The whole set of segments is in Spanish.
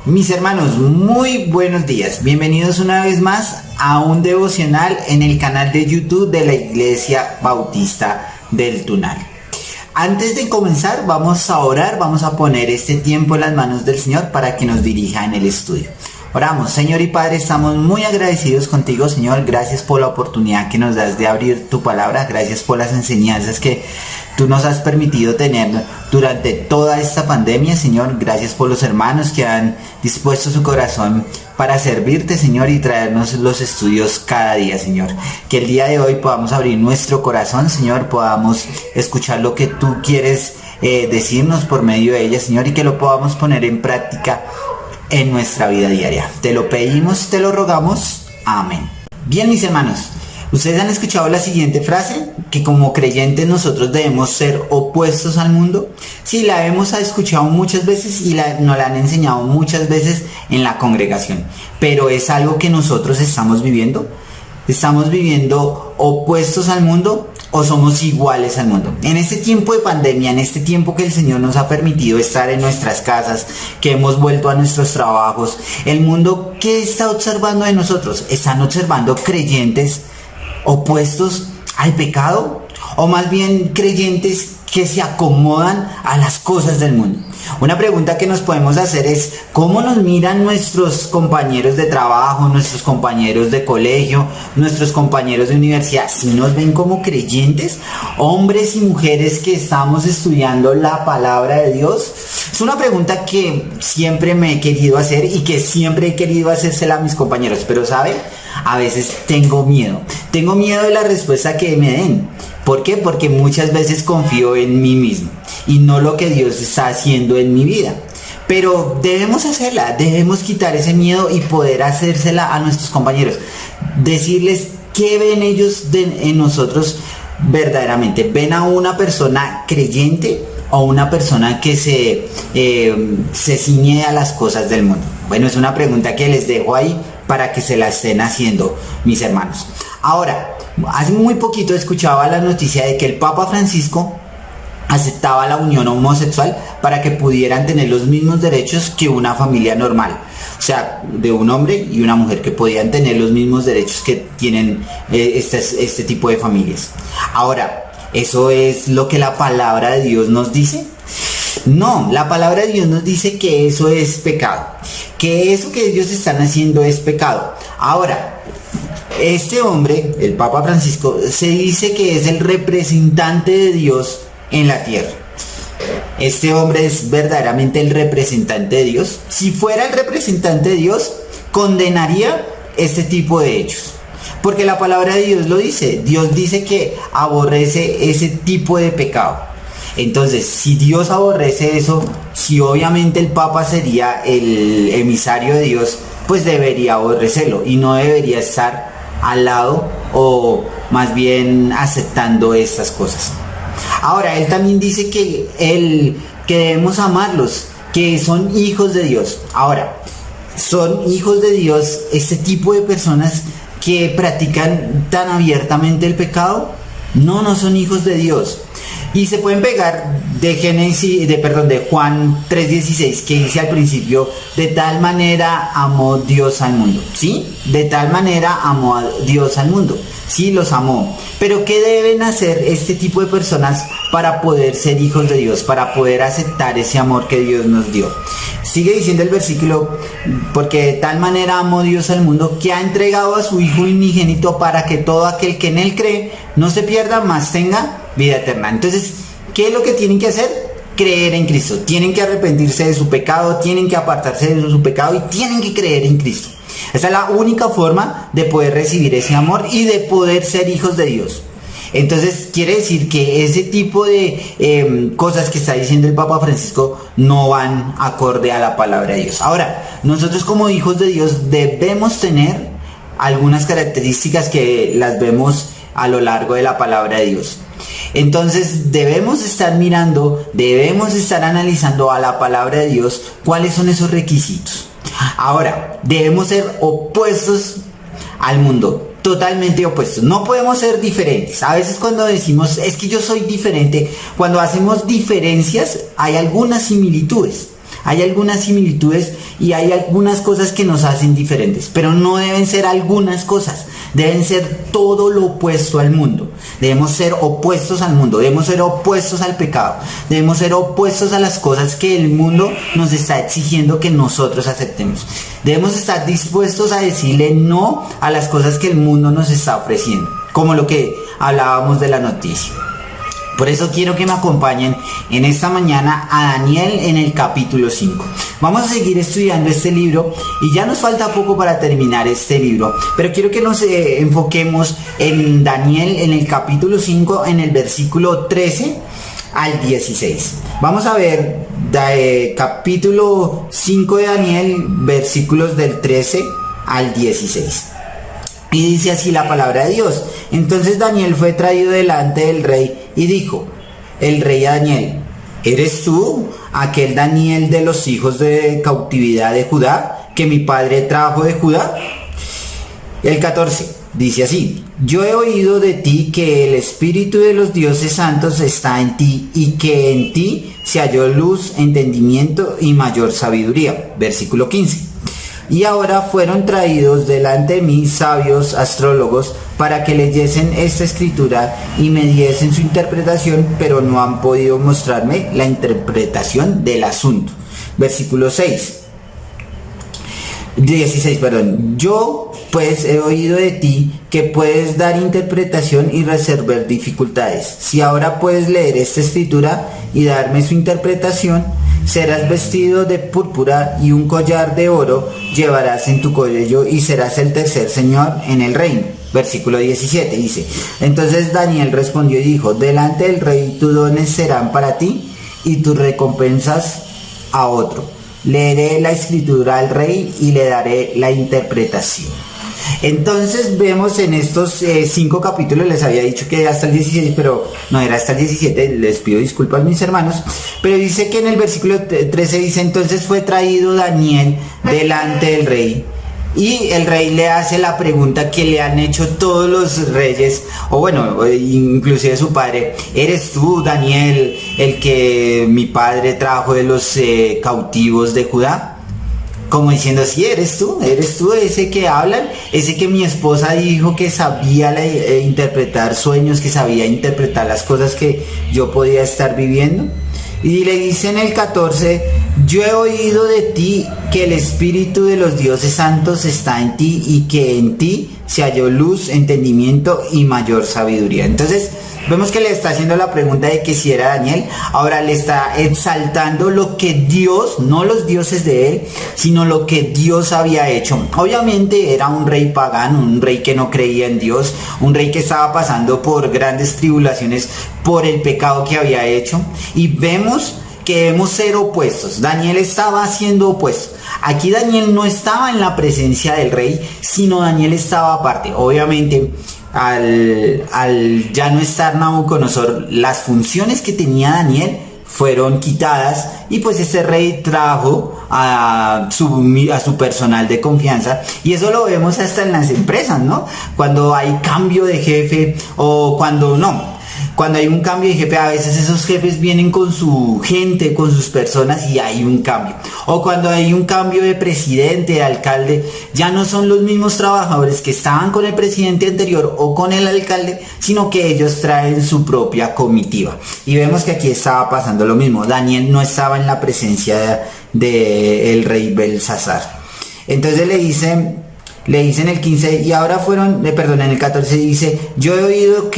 Mis hermanos, muy buenos días. Bienvenidos una vez más a un devocional en el canal de YouTube de la Iglesia Bautista del Tunal. Antes de comenzar, vamos a orar, vamos a poner este tiempo en las manos del Señor para que nos dirija en el estudio. Oramos. Señor y Padre, estamos muy agradecidos contigo, Señor. Gracias por la oportunidad que nos das de abrir tu palabra. Gracias por las enseñanzas que tú nos has permitido tener durante toda esta pandemia, Señor. Gracias por los hermanos que han dispuesto su corazón para servirte, Señor, y traernos los estudios cada día, Señor. Que el día de hoy podamos abrir nuestro corazón, Señor, podamos escuchar lo que tú quieres decirnos por medio de ella, Señor, y que lo podamos poner en práctica en nuestra vida diaria. Te lo pedimos, te lo rogamos. Amén. Bien, mis hermanos, ustedes han escuchado la siguiente frase, que como creyentes nosotros debemos ser opuestos al mundo. Sí, la hemos escuchado muchas veces y nos la han enseñado muchas veces en la congregación, pero es algo que nosotros estamos viviendo. ¿Estamos viviendo opuestos al mundo o somos iguales al mundo? En este tiempo de pandemia, en este tiempo que el Señor nos ha permitido estar en nuestras casas, que hemos vuelto a nuestros trabajos, el mundo, ¿qué está observando de nosotros? ¿Están observando creyentes opuestos al pecado? ¿O más bien creyentes que se acomodan a las cosas del mundo? Una pregunta que nos podemos hacer es: ¿cómo nos miran nuestros compañeros de trabajo, nuestros compañeros de colegio, nuestros compañeros de universidad? ¿Si nos ven como creyentes, hombres y mujeres que estamos estudiando la palabra de Dios? Es una pregunta que siempre me he querido hacer y que siempre he querido hacérsela a mis compañeros, pero ¿saben? A veces tengo miedo de la respuesta que me den. ¿Por qué? Porque muchas veces confío en mí mismo y no lo que Dios está haciendo en mi vida. Pero debemos hacerla, debemos quitar ese miedo y poder hacérsela a nuestros compañeros. Decirles qué ven ellos en nosotros verdaderamente. ¿Ven a una persona creyente o una persona que se ciñe a las cosas del mundo? Bueno, es una pregunta que les dejo ahí para que se la estén haciendo, mis hermanos. Ahora, hace muy poquito escuchaba la noticia de que el Papa Francisco aceptaba la unión homosexual para que pudieran tener los mismos derechos que una familia normal. O sea, de un hombre y una mujer, que podían tener los mismos derechos que tienen este tipo de familias. Ahora, ¿eso es lo que la palabra de Dios nos dice? No, la palabra de Dios nos dice que eso es pecado, que eso que ellos están haciendo es pecado. Ahora, este hombre, el Papa Francisco, se dice que es el representante de Dios en la tierra. Este hombre es verdaderamente el representante de Dios. Si fuera el representante de Dios, condenaría este tipo de hechos, porque la palabra de Dios lo dice. Dios dice que aborrece ese tipo de pecado. Entonces, si Dios aborrece eso, si obviamente el Papa sería el emisario de Dios, pues debería aborrecerlo y no debería estar al lado o más bien aceptando estas cosas. Ahora, él también dice que debemos amarlos, que son hijos de Dios. Ahora, ¿son hijos de Dios este tipo de personas que practican tan abiertamente el pecado? No, no son hijos de Dios. Y se pueden pegar de Juan 3:16, que dice al principio: de tal manera amó Dios al mundo. ¿Sí? De tal manera amó a Dios al mundo. Sí, los amó. Pero ¿qué deben hacer este tipo de personas para poder ser hijos de Dios, para poder aceptar ese amor que Dios nos dio? Sigue diciendo el versículo: porque de tal manera amó Dios al mundo, que ha entregado a su Hijo unigénito, para que todo aquel que en él cree no se pierda, mas tenga vida eterna. Entonces, ¿qué es lo que tienen que hacer? Creer en Cristo. Tienen que arrepentirse de su pecado, tienen que apartarse de su pecado y tienen que creer en Cristo. Esa es la única forma de poder recibir ese amor y de poder ser hijos de Dios. Entonces, quiere decir que ese tipo de cosas que está diciendo el Papa Francisco no van acorde a la palabra de Dios. Ahora, nosotros como hijos de Dios debemos tener algunas características que las vemos a lo largo de la palabra de Dios. Entonces debemos estar mirando, debemos estar analizando a la palabra de Dios cuáles son esos requisitos. Ahora, debemos ser opuestos al mundo, totalmente opuestos. No podemos ser diferentes. A veces cuando decimos es que yo soy diferente, cuando hacemos diferencias hay algunas similitudes. Hay algunas similitudes y hay algunas cosas que nos hacen diferentes, pero no deben ser algunas cosas, deben ser todo lo opuesto al mundo. Debemos ser opuestos al mundo, debemos ser opuestos al pecado, debemos ser opuestos a las cosas que el mundo nos está exigiendo que nosotros aceptemos. Debemos estar dispuestos a decirle no a las cosas que el mundo nos está ofreciendo, como lo que hablábamos de la noticia. Por eso quiero que me acompañen en esta mañana a Daniel en el capítulo 5. Vamos a seguir estudiando este libro y ya nos falta poco para terminar este libro, pero quiero que nos enfoquemos en Daniel en el capítulo 5, en el versículo 13 al 16. Vamos a ver capítulo 5 de Daniel, versículos del 13 al 16. Y dice así la palabra de Dios. Entonces Daniel fue traído delante del rey y dijo el rey a Daniel: ¿eres tú aquel Daniel de los hijos de cautividad de Judá, que mi padre trajo de Judá? El 14 dice así: yo he oído de ti que el espíritu de los dioses santos está en ti y que en ti se halló luz, entendimiento y mayor sabiduría. Versículo 15. Y ahora fueron traídos delante de mí sabios astrólogos para que leyesen esta escritura y me diesen su interpretación, pero no han podido mostrarme la interpretación del asunto. Versículo 16, yo pues he oído de ti que puedes dar interpretación y resolver dificultades. Si ahora puedes leer esta escritura y darme su interpretación, serás vestido de púrpura y un collar de oro llevarás en tu cuello y serás el tercer señor en el reino. Versículo 17 dice: entonces Daniel respondió y dijo: delante del rey tus dones serán para ti y tus recompensas a otro. Leeré la escritura al rey y le daré la interpretación. Entonces vemos en estos 5 capítulos, les había dicho que hasta el 16, pero no era hasta el 17, les pido disculpas mis hermanos, pero dice que en el versículo 13 dice: entonces fue traído Daniel delante del rey. Y el rey le hace la pregunta que le han hecho todos los reyes, o bueno, inclusive su padre: ¿eres tú, Daniel, el que mi padre trajo de los cautivos de Judá? Como diciendo: sí, eres tú ese que hablan, ese que mi esposa dijo que sabía interpretar sueños, que sabía interpretar las cosas que yo podía estar viviendo. Y le dice en el 14: yo he oído de ti que el espíritu de los dioses santos está en ti y que en ti se halló luz, entendimiento y mayor sabiduría. Entonces vemos que le está haciendo la pregunta de que si era Daniel. Ahora le está exaltando lo que Dios, no los dioses de él, sino lo que Dios había hecho. Obviamente era un rey pagano, un rey que no creía en Dios, un rey que estaba pasando por grandes tribulaciones por el pecado que había hecho. Y vemos que debemos ser opuestos. Daniel estaba siendo opuesto. Aquí Daniel no estaba en la presencia del rey, sino Daniel estaba aparte. Obviamente al ya no estar Nabucodonosor, las funciones que tenía Daniel fueron quitadas y pues este rey trajo a su personal de confianza, y eso lo vemos hasta en las empresas, ¿no? Cuando hay cambio de jefe o cuando hay un cambio de jefe, a veces esos jefes vienen con su gente, con sus personas, y hay un cambio. O cuando hay un cambio de presidente, de alcalde, ya no son los mismos trabajadores que estaban con el presidente anterior o con el alcalde, sino que ellos traen su propia comitiva. Y vemos que aquí estaba pasando lo mismo. Daniel no estaba en la presencia del rey Belsasar. Entonces le dice en el 15, y ahora en el 14 dice: yo he oído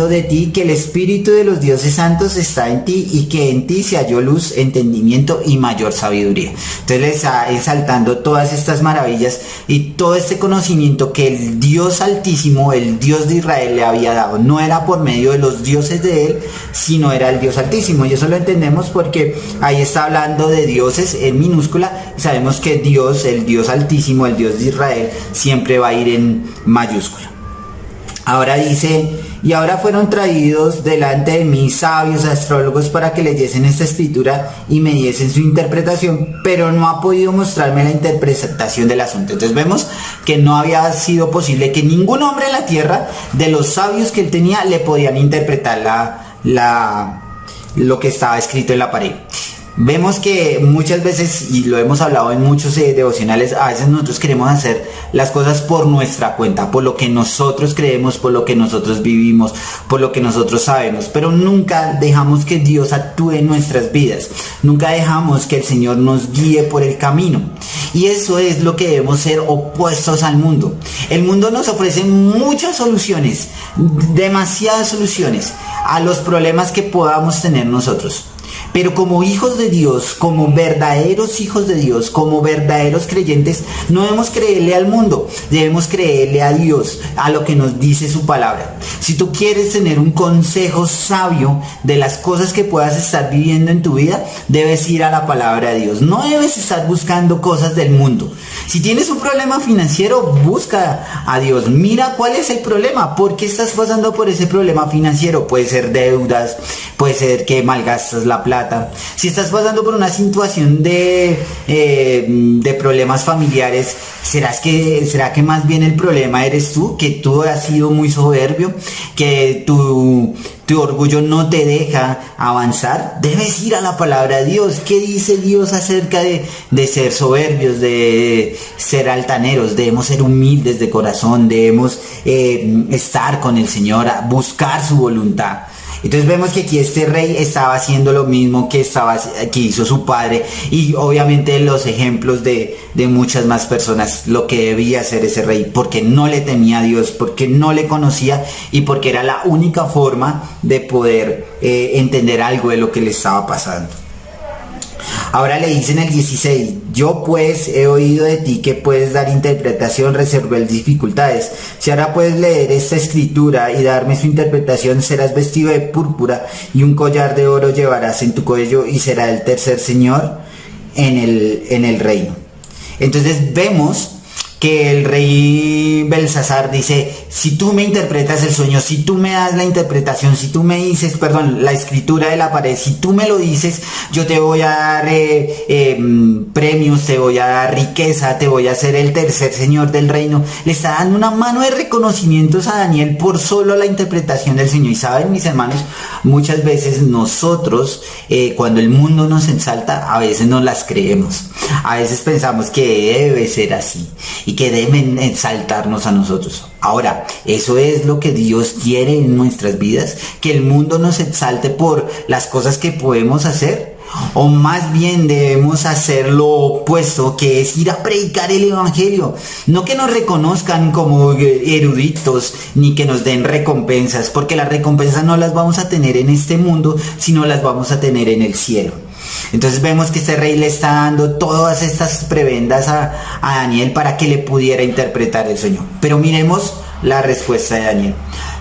de ti que el espíritu de los dioses santos está en ti y que en ti se halló luz, entendimiento y mayor sabiduría. Entonces le está exaltando todas estas maravillas y todo este conocimiento que el Dios Altísimo, el Dios de Israel, le había dado. No era por medio de los dioses de él, sino era el Dios Altísimo. Y eso lo entendemos porque ahí está hablando de dioses en minúscula, y sabemos que Dios, el Dios Altísimo, el Dios de Israel, siempre va a ir en mayúscula. Ahora dice: y ahora fueron traídos delante de mí sabios astrólogos para que leyesen esta escritura y me diesen su interpretación, pero no ha podido mostrarme la interpretación del asunto. Entonces vemos que no había sido posible que ningún hombre en la tierra, de los sabios que él tenía, le podían interpretar la lo que estaba escrito en la pared. Vemos que muchas veces, y lo hemos hablado en muchos devocionales, a veces nosotros queremos hacer las cosas por nuestra cuenta, por lo que nosotros creemos, por lo que nosotros vivimos, por lo que nosotros sabemos, pero nunca dejamos que Dios actúe en nuestras vidas, nunca dejamos que el Señor nos guíe por el camino. Y eso es lo que debemos ser, opuestos al mundo. El mundo nos ofrece muchas soluciones, demasiadas soluciones a los problemas que podamos tener nosotros. Pero como hijos de Dios, como verdaderos hijos de Dios, como verdaderos creyentes, no debemos creerle al mundo, debemos creerle a Dios, a lo que nos dice su palabra. Si tú quieres tener un consejo sabio de las cosas que puedas estar viviendo en tu vida, debes ir a la palabra de Dios. No debes estar buscando cosas del mundo. Si tienes un problema financiero, busca a Dios. Mira cuál es el problema. ¿Por qué estás pasando por ese problema financiero? Puede ser deudas, puede ser que malgastas la plata. Si estás pasando por una situación de problemas familiares, ¿será que más bien el problema eres tú? Que tú has sido muy soberbio, que tu orgullo no te deja avanzar. Debes ir a la palabra de Dios. ¿Qué dice Dios acerca de ser soberbios, de ser altaneros? Debemos ser humildes de corazón, debemos estar con el Señor, buscar su voluntad. Entonces vemos que aquí este rey estaba haciendo lo mismo que hizo su padre, y obviamente los ejemplos de muchas más personas, lo que debía hacer ese rey, porque no le temía a Dios, porque no le conocía y porque era la única forma de poder entender algo de lo que le estaba pasando. Ahora le dice en el 16, yo pues he oído de ti que puedes dar interpretación, resolver dificultades. Si ahora puedes leer esta escritura y darme su interpretación, serás vestido de púrpura y un collar de oro llevarás en tu cuello y será el tercer señor en el reino. Entonces vemos que el rey Belsasar dice, si tú me interpretas el sueño, si tú me das la interpretación, si tú me dices, la escritura de la pared, si tú me lo dices, yo te voy a dar premios, te voy a dar riqueza, te voy a hacer el tercer señor del reino. Le está dando una mano de reconocimientos a Daniel por solo la interpretación del sueño. Y saben, mis hermanos, muchas veces nosotros, cuando el mundo nos ensalta, a veces no las creemos. A veces pensamos que debe ser así y que deben exaltarnos a nosotros. Ahora, eso es lo que Dios quiere en nuestras vidas, que el mundo nos exalte por las cosas que podemos hacer, o más bien debemos hacer lo opuesto, que es ir a predicar el evangelio. No que nos reconozcan como eruditos, ni que nos den recompensas, porque las recompensas no las vamos a tener en este mundo, sino las vamos a tener en el cielo. Entonces vemos que este rey le está dando todas estas prebendas a Daniel para que le pudiera interpretar el sueño. Pero miremos la respuesta de Daniel.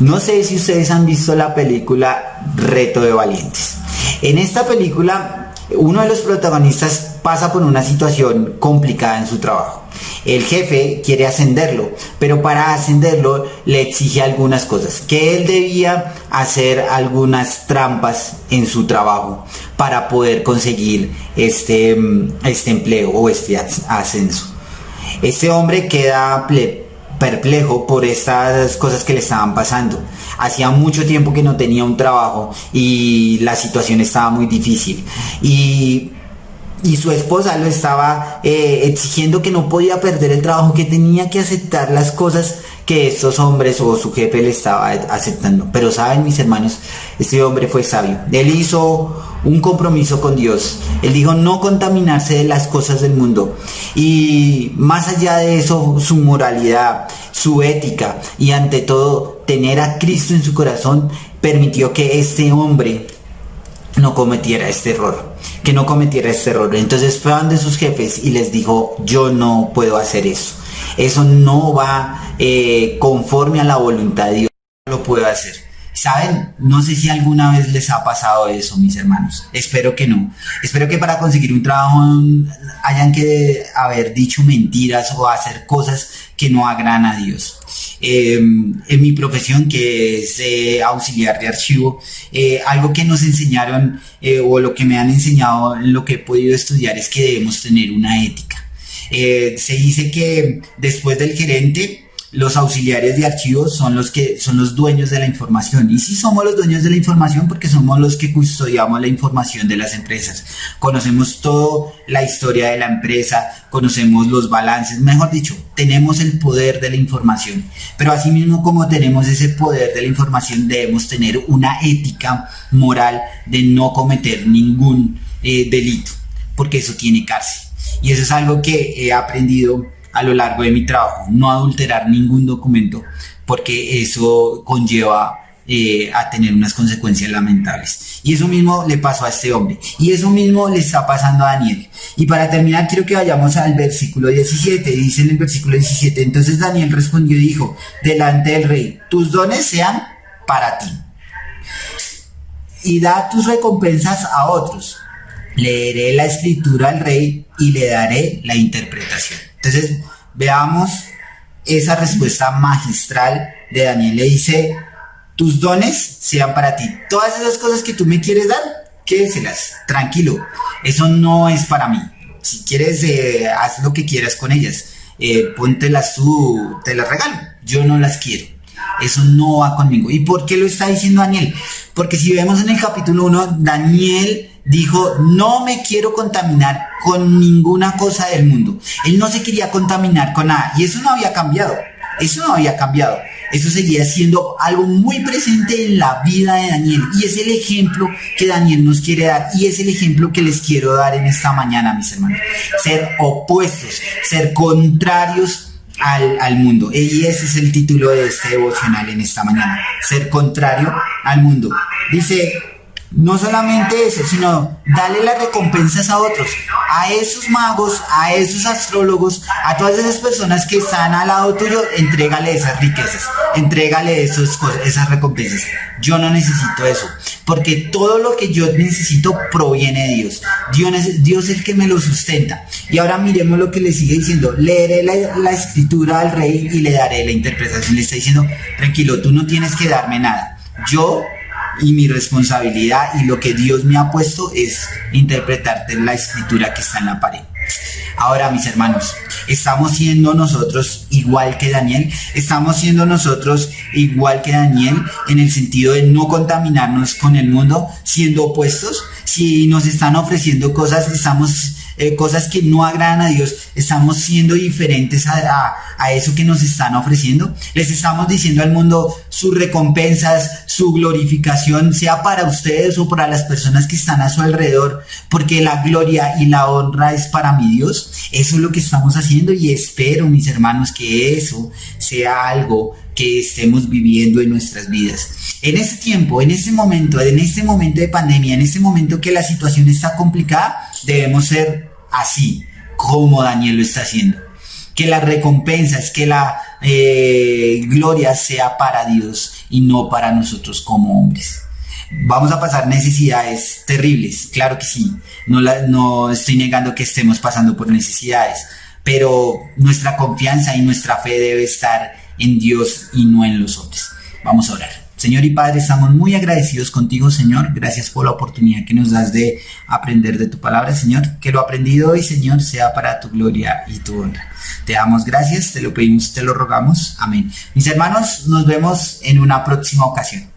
No sé si ustedes han visto la película Reto de Valientes. En esta película, uno de los protagonistas pasa por una situación complicada en su trabajo. El jefe quiere ascenderlo, pero para ascenderlo le exige algunas cosas, que él debía hacer algunas trampas en su trabajo para poder conseguir este empleo o este ascenso. Este hombre queda perplejo por estas cosas que le estaban pasando. Hacía mucho tiempo que no tenía un trabajo y la situación estaba muy difícil. Y su esposa lo estaba exigiendo que no podía perder el trabajo, que tenía que aceptar las cosas que estos hombres o su jefe le estaba aceptando. Pero saben, mis hermanos, este hombre fue sabio. Él hizo un compromiso con Dios. Él dijo no contaminarse de las cosas del mundo. Y más allá de eso, su moralidad, su ética y ante todo tener a Cristo en su corazón permitió que este hombre no cometiera este error. Entonces fue ante sus jefes y les dijo, yo no puedo hacer eso. Eso no va conforme a la voluntad de Dios. No lo puedo hacer. ¿Saben? No sé si alguna vez les ha pasado eso, mis hermanos. Espero que no. Espero que para conseguir un trabajo hayan que haber dicho mentiras o hacer cosas que no agradan a Dios. En mi profesión, que es auxiliar de archivo, algo que nos enseñaron o lo que me han enseñado en lo que he podido estudiar es que debemos tener una ética. Se dice que después del gerente los auxiliares de archivos son los dueños de la información. Y sí somos los dueños de la información porque somos los que custodiamos la información de las empresas. Conocemos toda la historia de la empresa, conocemos los balances, mejor dicho, tenemos el poder de la información. Pero asimismo, como tenemos ese poder de la información, debemos tener una ética moral de no cometer ningún delito, porque eso tiene cárcel. Y eso es algo que he aprendido a lo largo de mi trabajo, no adulterar ningún documento, porque eso conlleva a tener unas consecuencias lamentables. Y eso mismo le pasó a este hombre, y eso mismo le está pasando a Daniel. Y para terminar, quiero que vayamos al versículo 17. Dice en el versículo 17: entonces Daniel respondió y dijo delante del rey: tus dones sean para ti, y da tus recompensas a otros. Leeré la escritura al rey y le daré la interpretación. Entonces, veamos esa respuesta magistral de Daniel. Le dice: tus dones sean para ti. Todas esas cosas que tú me quieres dar, quédeselas, tranquilo. Eso no es para mí. Si quieres, haz lo que quieras con ellas. Póntelas tú, te las regalo. Yo no las quiero. Eso no va conmigo. ¿Y por qué lo está diciendo Daniel? Porque si vemos en el capítulo 1, Daniel dijo: no me quiero contaminar con ninguna cosa del mundo. Él no se quería contaminar con nada. Y eso no había cambiado. Eso seguía siendo algo muy presente en la vida de Daniel. Y es el ejemplo que Daniel nos quiere dar. Y es el ejemplo que les quiero dar en esta mañana, mis hermanos. Ser opuestos, ser contrarios al mundo. Y ese es el título de este devocional en esta mañana: ser contrario al mundo. Dice: no solamente eso, sino dale las recompensas a otros, a esos magos, a esos astrólogos, a todas esas personas que están al lado tuyo. Entrégale esas riquezas, entrégale esas recompensas. Yo no necesito eso, porque todo lo que yo necesito proviene de Dios. Dios es el que me lo sustenta. Y ahora miremos lo que le sigue diciendo: leeré la escritura al rey y le daré la interpretación. Le está diciendo: tranquilo, tú no tienes que darme nada. Yo y mi responsabilidad y lo que Dios me ha puesto es interpretarte la escritura que está en la pared. Ahora, mis hermanos, ¿estamos siendo nosotros igual que Daniel? ¿Estamos siendo nosotros igual que Daniel en el sentido de no contaminarnos con el mundo, siendo opuestos? Si nos están ofreciendo cosas, cosas que no agradan a Dios, ¿estamos siendo diferentes a eso que nos están ofreciendo? Les estamos diciendo al mundo: sus recompensas, su glorificación sea para ustedes o para las personas que están a su alrededor, porque la gloria y la honra es para mi Dios. Eso es lo que estamos haciendo, y espero, mis hermanos, que eso sea algo que estemos viviendo en nuestras vidas. En este tiempo, en este momento de pandemia, en este momento que la situación está complicada, debemos ser así como Daniel lo está haciendo. Que las recompensas, que la gloria sea para Dios y no para nosotros como hombres. Vamos a pasar necesidades terribles, claro que sí. No estoy negando que estemos pasando por necesidades, pero nuestra confianza y nuestra fe debe estar en Dios y no en los hombres. Vamos a orar. Señor y Padre, estamos muy agradecidos contigo, Señor. Gracias por la oportunidad que nos das de aprender de tu palabra, Señor. Que lo aprendido hoy, Señor, sea para tu gloria y tu honra. Te damos gracias, te lo pedimos, te lo rogamos. Amén. Mis hermanos, nos vemos en una próxima ocasión.